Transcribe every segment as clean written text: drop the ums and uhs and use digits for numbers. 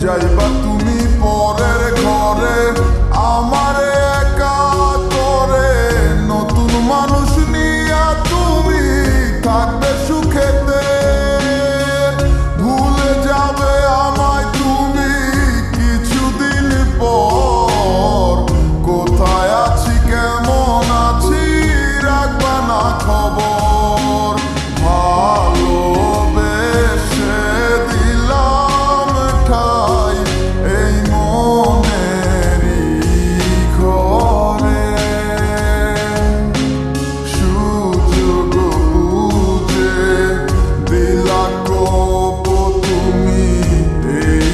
যাইবা তুমি পরের ঘরে আমারে একা করে, নতুন মানুষ নিয়া তুমি থাকবে সুখেতে, ভুলে যাবে আমায় তুমি কিছুদিন পর। কোথায় আছি কেমন আছি রাখবা না খবর, ভালোবেসে দিলাম ঠাই এই মনেরই ঘরে। সুযোগ বুঝে দিলা কোপ তুমি এই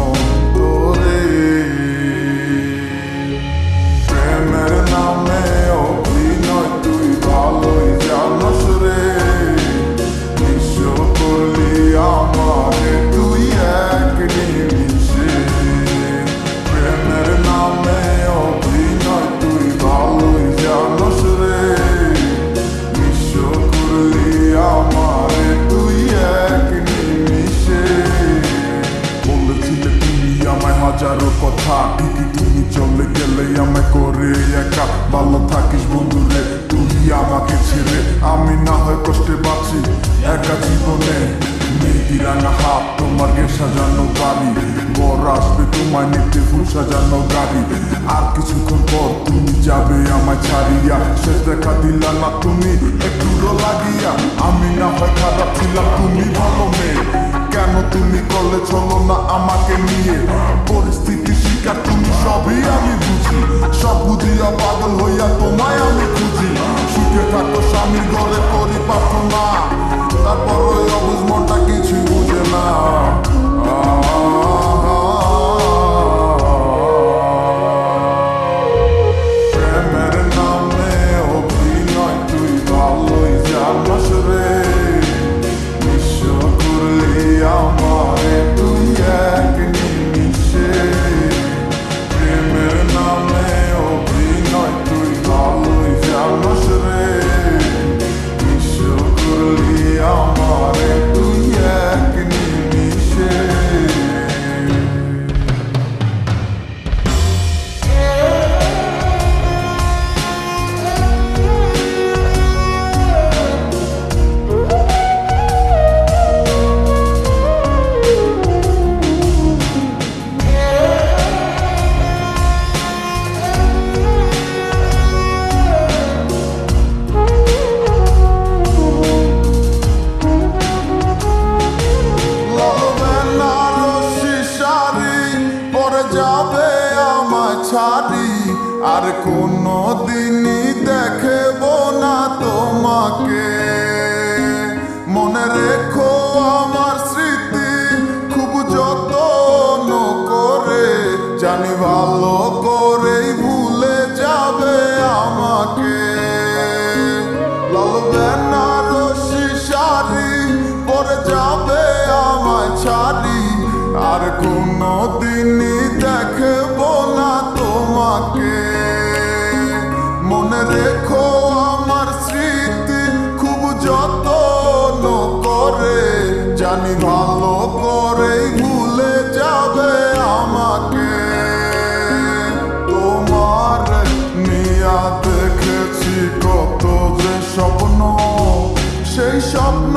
অন্তরে, প্রেমের নামে অভিনয় তুই ভালোই জানোস রে, নিঃস্ব করলি আমারে তুই এক নিমিষে। প্রেমের নামে অভিনয় তুই ভালোই জানোস রে, নিঃস্ব করলি আমারে তুই এক নিমিষে। বলেছিলে তুমি আমায় হাজারো কথা, ঠিকই তুমি চলে গেলে আমায় করে একা। ভালো থাকিস বন্ধুরে তুই আমাকে ছেড়ে, আমি না হয় কষ্টে বাঁচি একা জীবনে। মেহেদি রাঙা হাত তোমার গে সাজানো বাড়ি, বর আসবে তোমায় নিতে ফুল সাজানো গাড়ি। আর কিছুক্ষণ পর তুমি যাবে আমায় ছাড়িয়া, শেষ দেখা দিলা না তুমি একটুরো লাগিয়া। আমি না হয় খারাপ ছিলাম তুমি ভালো মেয়ে, কেন তুমি করলে চলো না আমাকে নিয়ে। পরিস্থিতি শিকার তুমি সবই আমি বুঝি, সব বুঝিয়া পাগল হইয়া তোমায় আমি খুঁজি। সুখে থাকো স্বামীর ঘরে করি প্রার্থনা, তারপর ওই অবুঝ মনটা কিছু বুঝে না। প্রেমের নামে অভিনয় তুই ভালোই জানোস রে, নিঃস্ব করলি আমারে তুই এক নিমিষে। প্রেমের নামে অভিনয় তুই ভালোই জানোস রে, নিঃস্ব করলি আমারে তুই এক নিমিষে। যাবে আমায় ছাড়ি আর কোনো দিনই দেখব না তোমাকে। মনে রেখো আমার স্মৃতি খুব যত্ন করে, জানি ভালো করেই ভুলে যাবে আমাকে। লাল বেনারসি শাড়ি পরে যাবে আমায় ছাড়ি আর কোনো দিনই দেখব না তোমাকে। মনে রেখো আমার স্মৃতি খুব যত্ন করে, জানি ভালো করেই ভুলে যাবে আমাকে। তোমার নিয়া দেখেছি কত যে স্বপ্ন, সেই স্বপ্ন